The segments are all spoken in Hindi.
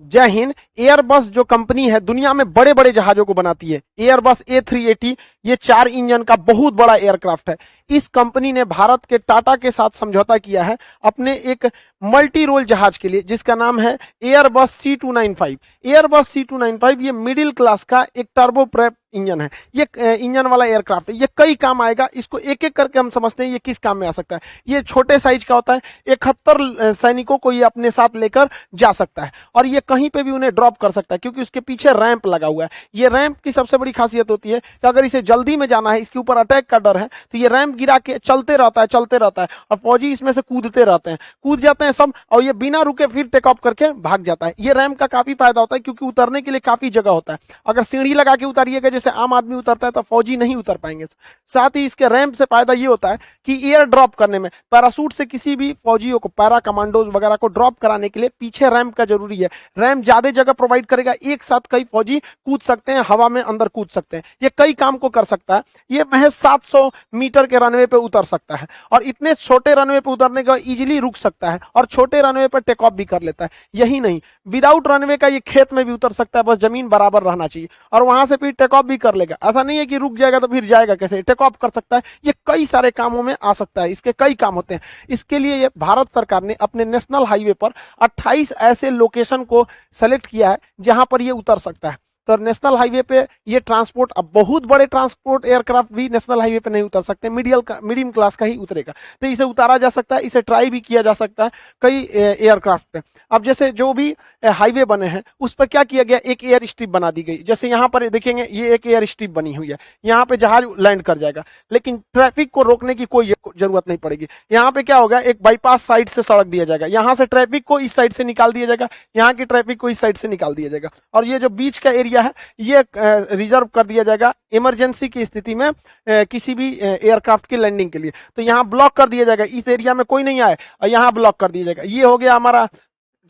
जय हिंद। एयरबस जो कंपनी है दुनिया में बड़े बड़े जहाजों को बनाती है। एयरबस A380 ये 4 इंजन का बहुत बड़ा एयरक्राफ्ट है। इस कंपनी ने भारत के टाटा के साथ समझौता किया है अपने एक मल्टी रोल जहाज के लिए, जिसका नाम है एयरबस C295। एयरबस C295 ये मिडिल क्लास का एक टर्बो प्रेप इंजन है। ये इंजन वाला एयरक्राफ्ट है। ये कई काम आएगा। इसको एक एक करके हम समझते हैं ये किस काम में आ सकता है। ये छोटे साइज का होता है। 71 सैनिकों को ये अपने साथ लेकर जा सकता है और ये कहीं पे भी उन्हें ड्रॉप कर सकता है, क्योंकि उसके पीछे रैंप लगा हुआ है। ये रैंप की सबसे बड़ी खासियत होती है कि अगर इसे जल्दी में जाना है, इसके ऊपर अटैक का डर है, तो ये रैंप गिरा के चलते रहता है और फौजी इसमें से कूदते रहते हैं, कूद जाते हैं सब, और ये बिना रुके फिर टेक ऑफ करके भाग जाता है। ये रैंप का काफी फायदा होता है, क्योंकि उतरने के लिए काफी जगह होता है। अगर सीढ़ी लगा के उतारिएगा जैसे आम आदमी उतरता है तो फौजी नहीं उतर पाएंगे। साथ ही इसके रैंप से फायदा ये होता है कि एयर ड्रॉप करने में, पैरासूट से किसी भी फौजियों को, पैरा कमांडोज वगैरह को ड्रॉप कराने के लिए पीछे रैंप का जरूरी है। रैंप ज्यादा जगह प्रोवाइड करेगा, एक साथ कई फौजी कूद सकते हैं, हवा में अंदर कूद सकते हैं। ये कई काम को कर सकता है। ये महज 700 मीटर के रनवे पे उतर सकता है और इतने छोटे रनवे पे उतरने के बाद इजीली रुक सकता है और छोटे रनवे पर टेक ऑफ भी कर लेता है। यही नहीं, विदाउट रनवे का ये खेत में भी उतर सकता है, बस जमीन बराबर रहना चाहिए और वहां से फिर टेक ऑफ भी कर लेगा। ऐसा नहीं है कि रुक जाएगा तो फिर जाएगा कैसे, टेक ऑफ कर सकता है। ये कई सारे कामों में आ सकता है। इसके कई काम होते हैं। इसके लिए ये भारत सरकार ने अपने नेशनल हाईवे पर 28 ऐसे लोकेशन को सेलेक्ट किया है जहां पर ये उतर सकता है। तो नेशनल हाईवे पे ये ट्रांसपोर्ट, अब बहुत बड़े ट्रांसपोर्ट एयरक्राफ्ट भी नेशनल हाईवे पे नहीं उतर सकते, मीडियम क्लास का ही उतरेगा। तो इसे उतारा जा सकता है, इसे ट्राई भी किया जा सकता है कई एयरक्राफ्ट पे। अब जैसे जो भी हाईवे बने हैं उस पर क्या किया गया, एक एयर स्ट्रिप बना दी गई। जैसे यहाँ पर देखेंगे ये एक एयर स्ट्रिप बनी हुई है, यहाँ पे जहाज लैंड कर जाएगा, लेकिन ट्रैफिक को रोकने की कोई जरूरत नहीं पड़ेगी। यहाँ पे क्या होगा, एक बाईपास साइड से सड़क दिया जाएगा, यहाँ से ट्रैफिक को इस साइड से निकाल दिया जाएगा, यहाँ की ट्रैफिक को इस साइड से निकाल दिया जाएगा और ये जो बीच का एरिया है ये रिजर्व कर दिया जाएगा इमरजेंसी की स्थिति में किसी भी एयरक्राफ्ट की लैंडिंग के लिए। तो यहाँ ब्लॉक कर दिया जाएगा, इस एरिया में कोई नहीं आए और यहाँ ब्लॉक कर दिया जाएगा। ये हो गया हमारा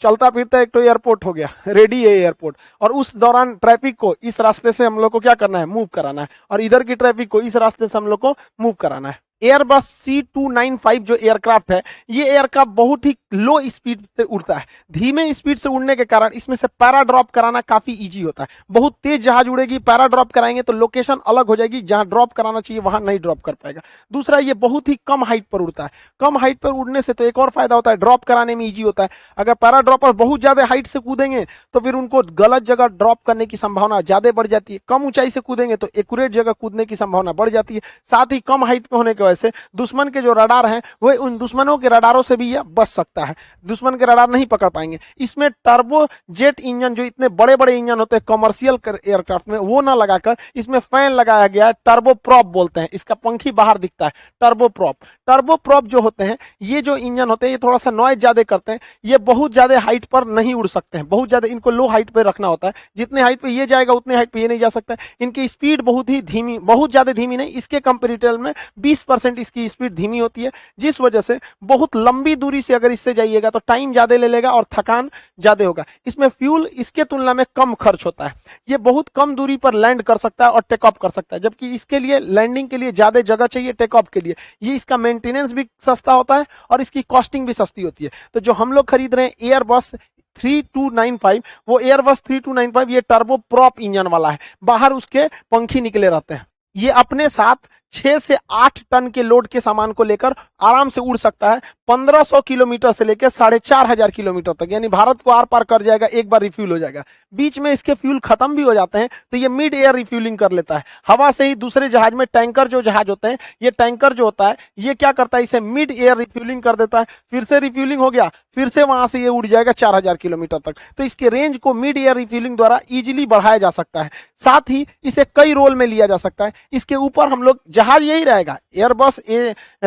चलता फिरता एक तो एयरपोर्ट हो गया, रेडी है एयरपोर्ट। और उस दौरान ट्रैफिक को इस रास्ते से हम लोग को क्या करना है, मूव कराना है, और इधर की ट्रैफिक को इस रास्ते से हम लोग को मूव कराना है। एयरबस C295 जो एयरक्राफ्ट है, ये एयरक्राफ्ट बहुत ही लो स्पीड से उड़ता है। धीमे स्पीड से उड़ने के कारण इसमें से पैरा ड्रॉप कराना काफी इजी होता है। बहुत तेज जहाज उड़ेगी, पैरा ड्रॉप कराएंगे तो लोकेशन अलग हो जाएगी, जहां ड्रॉप कराना चाहिए वहां नहीं ड्रॉप कर पाएगा। दूसरा, ये बहुत ही कम हाइट पर उड़ता है। कम हाइट पर उड़ने से तो एक और फायदा होता है, ड्रॉप कराने में ईजी होता है। अगर पैरा ड्रॉपर बहुत ज्यादा हाइट से कूदेंगे तो फिर उनको गलत जगह ड्रॉप करने की संभावना ज्यादा बढ़ जाती है। कम ऊंचाई से कूदेंगे तो एक्यूरेट जगह कूदने की संभावना बढ़ जाती है। साथ ही कम हाइट पे होने की वजह से दुश्मन के जो रडार हैं वो उन दुश्मनों के रडारों से भी यह बच सकता है, दुश्मन के रडार नहीं पकड़ पाएंगे। इसमें टर्बो जेट इंजन, जो इतने बड़े बड़े इंजन होते हैं कमर्शियल एयरक्राफ्ट में, वो ना लगाकर इसमें फैन लगाया गया है, टर्बो प्रॉप बोलते हैं। इसका पंखी बाहर दिखता है, टर्बो प्रॉप। टर्बो प्रॉप जो होते हैं, ये जो इंजन होते हैं, ये थोड़ा सा नॉइज ज्यादा करते हैं। ये बहुत ज्यादा हाइट पर नहीं उड़ सकते हैं, बहुत ज्यादा इनको लो हाइट पर रखना होता है। जितने हाइट पे ये जाएगा उतने हाइट पे ये नहीं जा सकता। इनकी स्पीड बहुत ही धीमी, बहुत ज्यादा धीमी नहीं, इसके कंपेरेटिव में 20% इसकी स्पीड धीमी होती है, जिस वजह से बहुत लंबी दूरी से अगर इससे जाइएगा तो टाइम ज्यादा ले लेगा और थकान ज्यादा होगा। इसमें फ्यूल इसके तुलना में कम खर्च होता है। ये बहुत कम दूरी पर लैंड कर सकता है और टेक ऑफ कर सकता है, जबकि इसके लिए लैंडिंग के लिए ज्यादा जगह चाहिए टेक ऑफ के लिए। ये इसका मेंटेनेंस भी सस्ता होता है और इसकी कॉस्टिंग भी सस्ती होती है। तो जो हम लोग खरीद रहे हैं एयरबस 3295, वो एयरबस 3295 ये टर्बो प्रॉप इंजन वाला है। बाहर उसके पंखी निकले रहते हैं। ये अपने साथ 6 से 8 टन के लोड के सामान को लेकर आराम से उड़ सकता है, 1500 किलोमीटर से लेकर 4500 किलोमीटर तक, यानी भारत को आर पार कर जाएगा, एक बार रिफ्यूल हो जाएगा। बीच में इसके फ्यूल खत्म भी हो जाते हैं तो ये मिड एयर रिफ्यूलिंग कर लेता है, हवा से ही दूसरे जहाज में। टैंकर जो जहाज होते हैं, ये टैंकर जो होता है ये क्या करता है, इसे मिड एयर रिफ्यूलिंग कर देता है, फिर से रिफ्यूलिंग हो गया, फिर से वहां से ये उड़ जाएगा 4000 किलोमीटर तक। तो इसके रेंज को मिड एयर रिफ्यूलिंग द्वारा इजीली बढ़ाया जा सकता है। साथ ही इसे कई रोल में लिया जा सकता है। इसके ऊपर हम लोग, जहाज यही रहेगा, एयरबस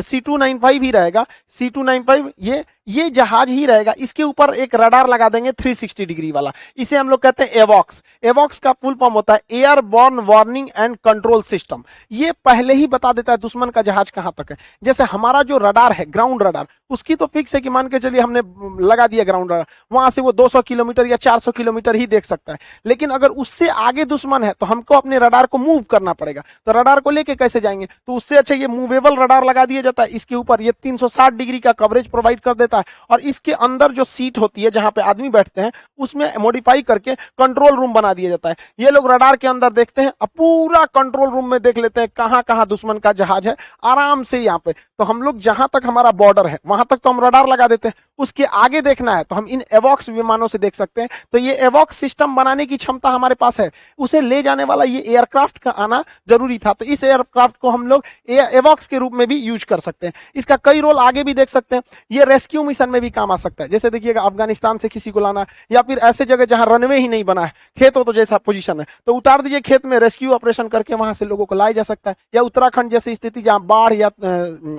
C295 ही रहेगा, C295 ये जहाज ही रहेगा। इसके ऊपर एक रडार लगा देंगे 360 डिग्री वाला, इसे हम लोग कहते हैं एवॉक्स। एवॉक्स का फुल फॉर्म होता है airborne warning and control system. ये पहले ही बता देता है दुश्मन का जहाज कहां तक है। जैसे हमारा जो रडार है, ग्राउंड रडार, उसकी तो फिक्स है कि मान के चलिए हमने लगा दिया ग्राउंड रडार, वहां से वो 200 किलोमीटर या 400 किलोमीटर ही देख सकता है। लेकिन अगर उससे आगे दुश्मन है तो हमको अपने रडार को मूव करना पड़ेगा। तो रडार को लेके कैसे जाएंगे, तो उससे अच्छा ये मूवेबल रडार लगा दिया जाता है। इसके ऊपर ये 360 डिग्री का कवरेज प्रोवाइड कर देता है। देता है और इसके अंदर जो सीट होती है जहां पे आदमी बैठते हैं उसमें मॉडिफाई करके कंट्रोल रूम बना दिया जाता है। ये लोग रडार के अंदर देखते हैं और पूरा कंट्रोल रूम में देख लेते हैं कहां कहां दुश्मन का जहाज है आराम से यहाँ पे। तो हम लोग जहां तक हमारा बॉर्डर है वहां तक तो हम रडार लगा देते हैं, उसके आगे देखना है तो हम इन एवॉक्स विमानों से देख सकते हैं। तो ये एवॉक्स सिस्टम बनाने की क्षमता हमारे पास है, उसे ले जाने वाला ये एयरक्राफ्ट का आना जरूरी था। तो इस एयरक्राफ्ट को हम लोग एवॉक्स के रूप में भी यूज कर सकते हैं। इसका कई रोल आगे भी देख सकते हैं, ये रेस्क्यू मिशन में भी काम आ सकता है। जैसे देखिएगा अफगानिस्तान से किसी को लाना या फिर ऐसे जगह जहां रनवे ही नहीं बना है, खेत हो तो जैसा पोजीशन है तो उतार दीजिए खेत में, रेस्क्यू ऑपरेशन करके वहां से लोगों को लाया जा सकता है। या उत्तराखंड जैसी स्थिति जहां बाढ़ या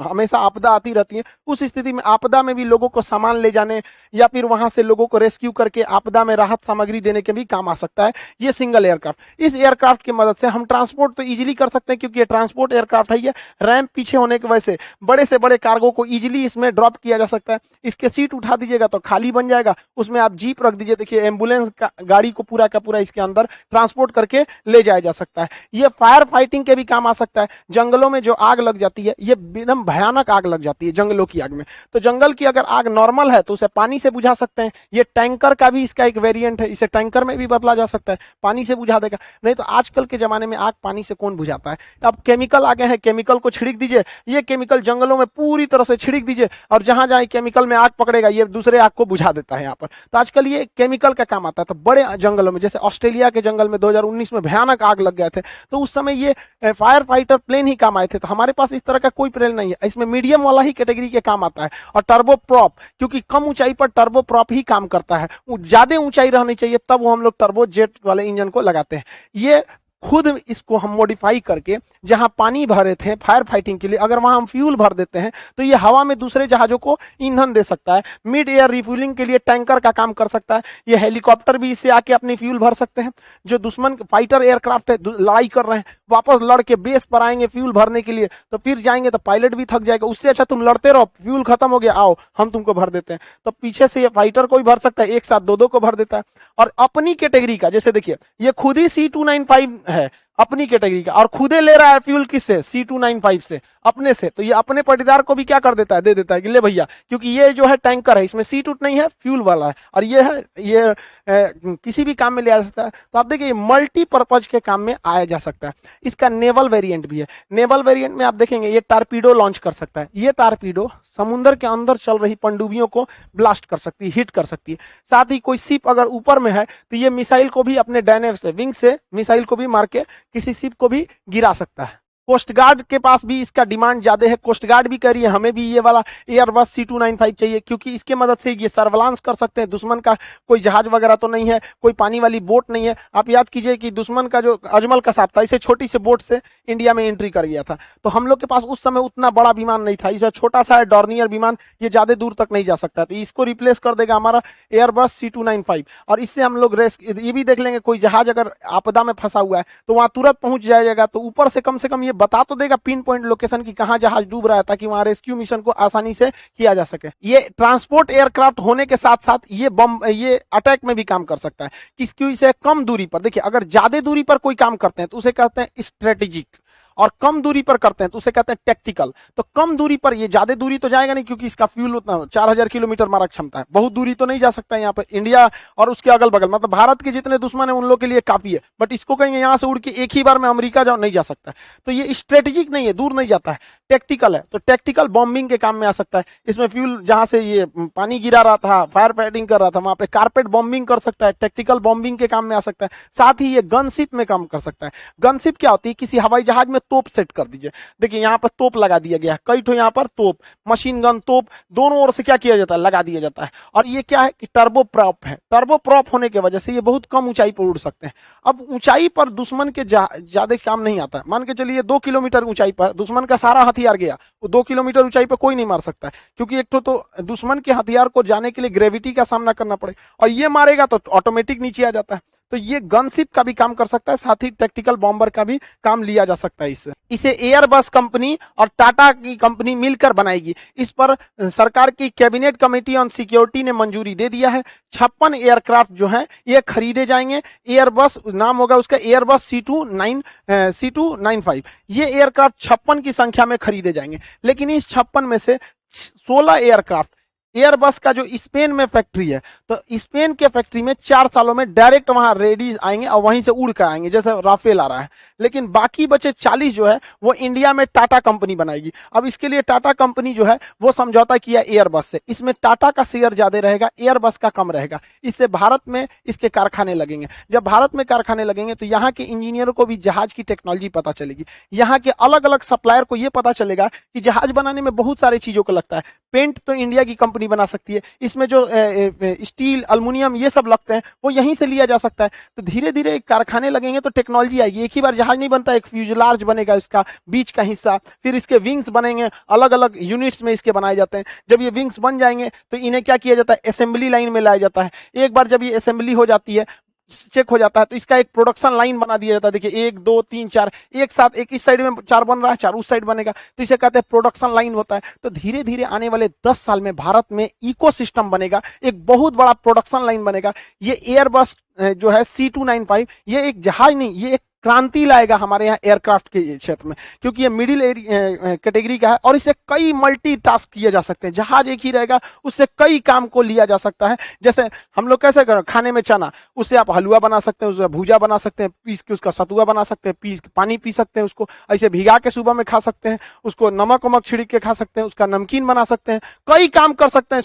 हमेशा आपदा आती रहती है, उस स्थिति में आपदा में भी लोगों को सामान ले जाने या फिर वहां से लोगों को रेस्क्यू करके आपदा में राहत सामग्री देने के भी काम आ सकता है ये सिंगल एयरक्राफ्ट। इस एयरक्राफ्ट की मदद से हम ट्रांसपोर्ट तो इजीली कर सकते हैं क्योंकि ये ट्रांसपोर्ट एयरक्राफ्ट है। ये रैंप पीछे होने की वजह से बड़े से बड़े कार्गो को इजीली इसमें ड्रॉप किया जा सकता है। इसके सीट उठा दीजिएगा तो खाली बन जाएगा, उसमें आप जीप रख दीजिए, देखिए एम्बुलेंस गाड़ी को पूरा का पूरा इसके अंदर ट्रांसपोर्ट करके ले जाया जा सकता है। ये फायर फाइटिंग के भी काम आ सकता है। जंगलों में जो आग लग जाती है, ये एकदम भयानक आग लग जाती है जंगलों की आग में, तो जंगल की अगर आग नॉर्मल है तो उसे पानी से बुझा सकते हैं। ये टैंकर का भी इसका एक वेरिएंट है, इसे टैंकर में भी बदला जा सकता है, पानी से बुझा देगा। नहीं तो आजकल के जमाने में आग पानी से कौन बुझाता है, अब केमिकल आ गए हैं, केमिकल को छिड़क दीजिए, ये केमिकल जंगलों में पूरी तरह से छिड़क दीजिए और जहां जहां केमिकल में आग पकड़ेगा ये दूसरे आग को बुझा देता है यहाँ पर। तो आजकल ये केमिकल का काम आता है। तो बड़े जंगलों में जैसे ऑस्ट्रेलिया के जंगल में 2019 में भयानक आग लग गए थे, तो उस समय ये फायर फाइटर प्लेन ही काम आए थे। तो हमारे पास इस तरह का कोई प्लेन नहीं है, इसमें मीडियम वाला ही कैटेगरी के काम आता है। और टर्बो प्रॉप, क्योंकि कम ऊंचाई पर टर्बो प्रॉप ही काम करता है, ज्यादा ऊंचाई रहनी चाहिए तब वो हम लोग टर्बो जेट वाले इंजन को लगाते हैं। ये खुद इसको हम मॉडिफाई करके जहां पानी भरे थे फायर फाइटिंग के लिए, अगर वहां हम फ्यूल भर देते हैं तो ये हवा में दूसरे जहाजों को ईंधन दे सकता है। मिड एयर रिफ्यूलिंग के लिए टैंकर का काम कर सकता है। ये हेलीकॉप्टर भी इससे आके अपनी फ्यूल भर सकते हैं। जो दुश्मन फाइटर एयरक्राफ्ट है लड़ाई कर रहे हैं, वापस लड़ के बेस पर आएंगे फ्यूल भरने के लिए, तो फिर जाएंगे तो पायलट भी थक जाएगा। उससे अच्छा तुम लड़ते रहो, फ्यूल खत्म हो गया, आओ हम तुमको भर देते हैं। तो पीछे से ये फाइटर को भी भर सकता है, एक साथ दो दो को भर देता है। और अपनी कैटेगरी का, जैसे देखिए ये खुद ही C295 है अपनी कैटेगरी का, और खुदे ले रहा है फ्यूल किससे, C295 से, अपने से। तो ये अपने पटीदार को भी क्या कर देता है, दे देता है कि ले भैया, क्योंकि ये जो है टैंकर है, इसमें सीट उट नहीं है, फ्यूल वाला है, और ये है ये किसी भी काम में ले आ सकता है। तो आप देखिए मल्टीपर्पज के काम में आया जा सकता है। इसका नेवल वेरिएंट भी है। नेवल वेरिएंट में आप देखेंगे ये टारपीडो लॉन्च कर सकता है। ये टारपीडो समुद्र के अंदर चल रही पनडुब्बियों को ब्लास्ट कर सकती है, हिट कर सकती है। साथ ही कोई शिप अगर ऊपर में है तो ये मिसाइल को भी अपने डायनेम से, विंग से मिसाइल को भी मार के किसी शिप को भी गिरा सकता है। कोस्ट गार्ड के पास भी इसका डिमांड ज्यादा है। कोस्ट गार्ड भी कह रही है हमें भी ये वाला एयरबस C295 चाहिए, क्योंकि इसके मदद से ये सर्विलांस कर सकते हैं। दुश्मन का कोई जहाज वगैरह तो नहीं है, कोई पानी वाली बोट नहीं है। आप याद कीजिए कि दुश्मन का जो अजमल कसाब था, इसे छोटी सी बोट से इंडिया में एंट्री कर गया था। तो हम लोग के पास उस समय उतना बड़ा विमान नहीं था, इसे छोटा सा है डॉर्नियर विमान, ये ज्यादा दूर तक नहीं जा सकता। तो इसको रिप्लेस कर देगा हमारा एयरबस C295। और इससे हम लोग ये भी देख लेंगे कोई जहाज अगर आपदा में फंसा हुआ है तो वहां तुरंत पहुंच जाएगा। तो ऊपर से कम ये बता तो देगा पिन पॉइंट लोकेशन की कहां जहाज डूब रहा है, ताकि वहां रेस्क्यू मिशन को आसानी से किया जा सके। ये ट्रांसपोर्ट एयरक्राफ्ट होने के साथ साथ ये अटैक में भी काम कर सकता है। किसकी इसे कम दूरी पर, देखिए अगर ज्यादा दूरी पर कोई काम करते हैं तो उसे कहते हैं स्ट्रेटेजिक, और कम दूरी पर करते हैं तो उसे कहते हैं टैक्टिकल। तो कम दूरी पर, ये ज्यादा दूरी तो जाएगा नहीं क्योंकि इसका फ्यूल उतना 4000 किलोमीटर मारक क्षमता है, बहुत दूरी तो नहीं जा सकता है। यहाँ पे इंडिया और उसके अगल बगल मतलब भारत के जितने दुश्मन है उन लोग के लिए काफी है, बट इसको कहेंगे यहाँ से उड़ के एक ही बार में अमेरिका जाओ, नहीं जा सकता। तो ये स्ट्रेटेजिक नहीं है, दूर नहीं जाता है, टैक्टिकल है। तो टैक्टिकल बॉम्बिंग के काम में आ सकता है। इसमें फ्यूल जहां से ये पानी गिरा रहा था, फायर फाइटिंग कर रहा था, वहां पे कारपेट बॉम्बिंग कर सकता है, टैक्टिकल बॉम्बिंग के काम में आ सकता है। साथ ही ये गनशिप में काम कर सकता है। गनशिप क्या होती है, किसी हवाई जहाज में तोप सेट कर दीजिए, देखिए यहाँ पर तोप लगा दिया गया है, कई ठो यहाँ पर तोप, मशीन गन तोप, दोनों ओर से क्या किया जाता है, लगा दिया जाता है। और ये क्या है कि टर्बो प्रॉप है। टर्बो प्रॉप होने की वजह से ये बहुत कम ऊंचाई पर उड़ सकते हैं। अब ऊंचाई पर दुश्मन के ज्यादा काम नहीं आता है। मान के चलिए 2 किलोमीटर ऊंचाई पर दुश्मन का सारा हथियार गया, 2 किलोमीटर ऊंचाई पर कोई नहीं मार सकता है, क्योंकि एक तो दुश्मन के हथियार को जाने के लिए ग्रेविटी का सामना करना पड़े, और ये मारेगा तो ऑटोमेटिक नीचे आ जाता है। तो ये गनशिप का भी काम कर सकता है, साथ ही टैक्टिकल बॉम्बर का भी काम लिया जा सकता है इससे। इसे एयरबस कंपनी और टाटा की कंपनी मिलकर बनाएगी। इस पर सरकार की कैबिनेट कमेटी ऑन सिक्योरिटी ने मंजूरी दे दिया है। 56 एयरक्राफ्ट जो हैं ये खरीदे जाएंगे। एयरबस नाम होगा उसका, एयरबस C295। ये एयरक्राफ्ट 56 की संख्या में खरीदे जाएंगे, लेकिन इस 56 में से 16 एयरक्राफ्ट एयरबस का जो स्पेन में फैक्ट्री है, तो स्पेन के फैक्ट्री में 4 सालों में डायरेक्ट वहां रेडी आएंगे और वहीं से उड़ कर आएंगे, जैसे राफेल आ रहा है। लेकिन बाकी बचे 40 जो है वो इंडिया में टाटा कंपनी बनाएगी। अब इसके लिए टाटा कंपनी जो है वो समझौता किया एयरबस से, इसमें टाटा का शेयर ज्यादा रहेगा, एयरबस का कम रहेगा। इससे भारत में इसके कारखाने लगेंगे। जब भारत में कारखाने लगेंगे तो यहाँ के इंजीनियरों को भी जहाज की टेक्नोलॉजी पता चलेगी। यहाँ के अलग अलग सप्लायर को यह पता चलेगा कि जहाज बनाने में बहुत सारी चीजों को लगता है। पेंट तो इंडिया की कंपनी बना सकती है, इसमें जो स्टील, अल्युमिनियम ये सब लगते हैं वो यहीं से लिया जा सकता है। तो धीरे धीरे कारखाने लगेंगे तो टेक्नोलॉजी आएगी। एक ही बार जहाज नहीं बनता, एक फ्यूजलार्ज बनेगा, इसका बीच का हिस्सा, फिर इसके विंग्स बनेंगे, अलग अलग यूनिट्स में इसके बनाए जाते हैं। जब ये विंग्स बन जाएंगे तो इन्हें क्या किया जाता है, असेंबली लाइन में लाया जाता है। एक बार जब ये असेंबली हो जाती है, चेक हो जाता है, तो इसका एक प्रोडक्शन लाइन बना दिया जाता है। देखिए 1 2 3 4 एक साथ, एक इस साइड में 4 बन रहा है, 4 उस साइड बनेगा, तो इसे कहते हैं प्रोडक्शन लाइन होता है। तो धीरे धीरे आने वाले 10 साल में भारत में इकोसिस्टम बनेगा, एक बहुत बड़ा प्रोडक्शन लाइन बनेगा। ये एयरबस जो है C295, ये एक जहाज नहीं, ये एक क्रांति लाएगा हमारे यहाँ एयरक्राफ्ट के क्षेत्र में, क्योंकि ये मिडिल कैटेगरी का है और इसे कई मल्टी टास्क किए जा सकते हैं। जहाज एक ही रहेगा, उससे कई काम को लिया जा सकता है। जैसे हम लोग कैसे खाने में चना, उससे आप हलवा बना सकते हैं, उससे भूजा बना सकते हैं, पीस के उसका सतुआ बना सकते हैं, पीस पानी पी सकते हैं, उसको ऐसे भिगा के सुबह में खा सकते हैं, उसको नमक वमक छिड़क के खा सकते हैं, उसका नमकीन बना सकते हैं, कई काम कर सकते हैं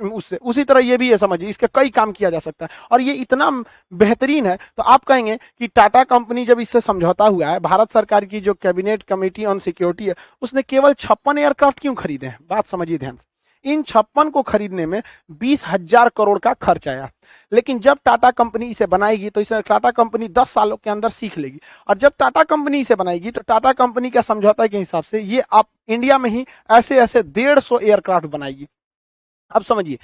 उससे। उसी तरह ये भी है, समझिए, इसके कई काम किया जा सकता है और ये इतना बेहतरीन है। तो आप कहेंगे कि टाटा कंपनी जब इससे समझौता हुआ है, भारत सरकार की जो कैबिनेट कमेटी ऑन सिक्योरिटी है, उसने केवल 56 एयरक्राफ्ट क्यों खरीदे हैं? बात समझिए ध्यान से। इन 56 को खरीदने में 20,000 करोड़ का खर्च आया। लेकिन जब टाटा कंपनी इसे बनाएगी तो इसे टाटा कंपनी 10 सालों के अंदर सीख लेगी, और जब टाटा कंपनी इसे बनाएगी तो टाटा कंपनी का समझौता के हिसाब से ये आप इंडिया में ही ऐसे ऐसे 150 एयरक्राफ्ट बनाएगी। अब समझिए,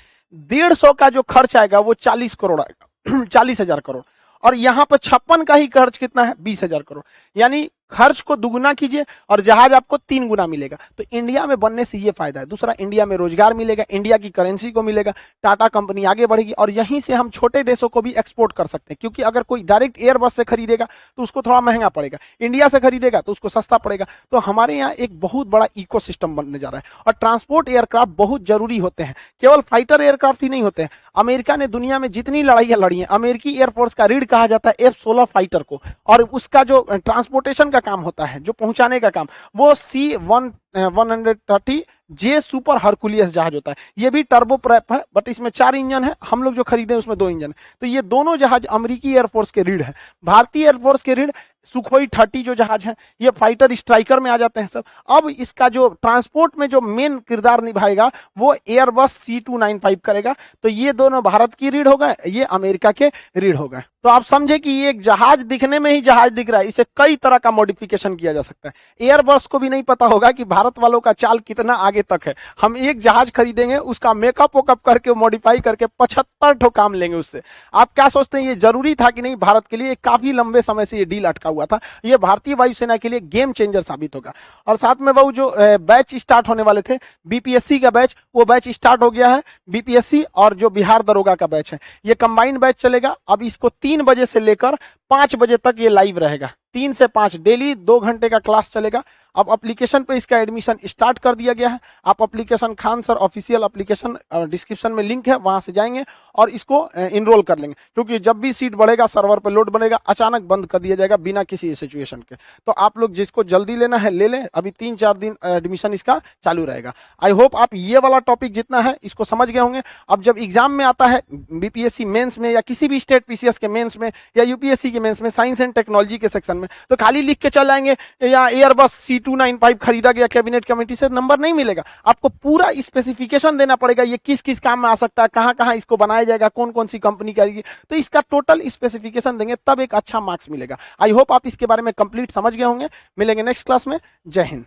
150 का जो खर्च आएगा वो 40 करोड़ आएगा, 40,000 करोड़, और यहां पर 56 का ही खर्च कितना है, 20,000 करोड़। यानी खर्च को दुगुना कीजिए और जहाज आपको 3 गुना मिलेगा। तो इंडिया में बनने से ये फायदा है। दूसरा, इंडिया में रोजगार मिलेगा, इंडिया की करेंसी को मिलेगा, टाटा कंपनी आगे बढ़ेगी और यहीं से हम छोटे देशों को भी एक्सपोर्ट कर सकते हैं। क्योंकि अगर कोई डायरेक्ट एयरबस से खरीदेगा तो उसको थोड़ा महंगा पड़ेगा, इंडिया से खरीदेगा तो उसको सस्ता पड़ेगा। तो हमारे यहाँ एक बहुत बड़ा इकोसिस्टम बनने जा रहा है। और ट्रांसपोर्ट एयरक्राफ्ट बहुत जरूरी होते हैं, केवल फाइटर एयरक्राफ्ट ही नहीं होते हैं। अमेरिका ने दुनिया में जितनी लड़ाइयां लड़ी हैं, अमेरिकी एयरफोर्स का रीढ़ कहा जाता है F-16 फाइटर को, और उसका जो ट्रांसपोर्टेशन का काम होता है, जो पहुंचाने का काम, वो C-130 जे सुपर हरकुलियस जहाज होता है। ये भी टर्बो प्रैप है, बट इसमें 4 इंजन है, हम लोग जो खरीदे उसमें 2 इंजन है। तो ये दोनों जहाज अमेरिकी एयरफोर्स के रीढ़ है। भारतीय एयरफोर्स के रीढ़ सुखोई 30 जो जहाज है, ये फाइटर स्ट्राइकर में आ जाते हैं सब। अब इसका जो ट्रांसपोर्ट में जो मेन किरदार निभाएगा वो एयरबस C295 करेगा। तो ये दोनों भारत की रीढ़ हो गए, ये अमेरिका के रीढ़ हो गए। तो आप समझे कि ये एक जहाज दिखने में ही जहाज दिख रहा है, इसे कई तरह का मॉडिफिकेशन किया जा सकता है। एयरबस को भी नहीं पता होगा कि भारत वालों का चाल कितना आगे तक है। हम एक जहाज खरीदेंगे, उसका मेकअप वोकअप करके, मॉडिफाई करके 75 ठो काम लेंगे उससे। आप क्या सोचते हैं, ये जरूरी था कि नहीं? भारत के लिए काफी लंबे समय से ये डील अटका हुआ था। ये भारतीय वायुसेना के लिए गेम चेंजर साबित होगा। और साथ में वो जो बैच स्टार्ट होने वाले थे, बीपीएससी का बैच, वो बैच स्टार्ट हो गया है। बीपीएससी और जो बिहार दरोगा का बैच है, ये कंबाइंड बैच चलेगा। अब इसको 3 बजे से लेकर 5 बजे तक ये लाइव रहेगा। 3 से 5 डेली 2 घंटे का क्लास चलेगा। अब एप्लीकेशन पे इसका एडमिशन स्टार्ट कर दिया गया है। आप application Khan sir official application description में लिंक है, वहां से जाएंगे और इसको इनरोल कर लेंगे। क्योंकि जब भी सीट बढ़ेगा, सर्वर पे लोड बनेगा, अचानक बंद कर दिया जाएगा बिना किसी सिचुएशन के। तो आप लोग जिसको जल्दी लेना है ले लें, अभी 3-4 दिन एडमिशन इसका चालू रहेगा। आई होप आप ये वाला टॉपिक जितना है इसको समझ गए होंगे। अब जब एग्जाम में आता है, बीपीएससी मेंस में या किसी भी स्टेट पीसीएस के मेंस में या यूपीएससी के मेंस में, साइंस एंड टेक्नोलॉजी के सेक्शन में, तो खाली लिख के चल आएंगे या एयरबस C295 खरीदा गया कैबिनेट कमेटी से, नंबर नहीं मिलेगा। आपको पूरा स्पेसिफिकेशन देना पड़ेगा, ये किस किस काम में आ सकता है, कहां कहां इसको बनाया जाएगा, कौन कौन सी कंपनी करेगी। तो इसका टोटल स्पेसिफिकेशन देंगे, तब एक अच्छा मार्क्स मिलेगा। आई होप आप इसके बारे में कंप्लीट समझ गए होंगे। मिलेंगे नेक्स्ट क्लास में। जय हिंद।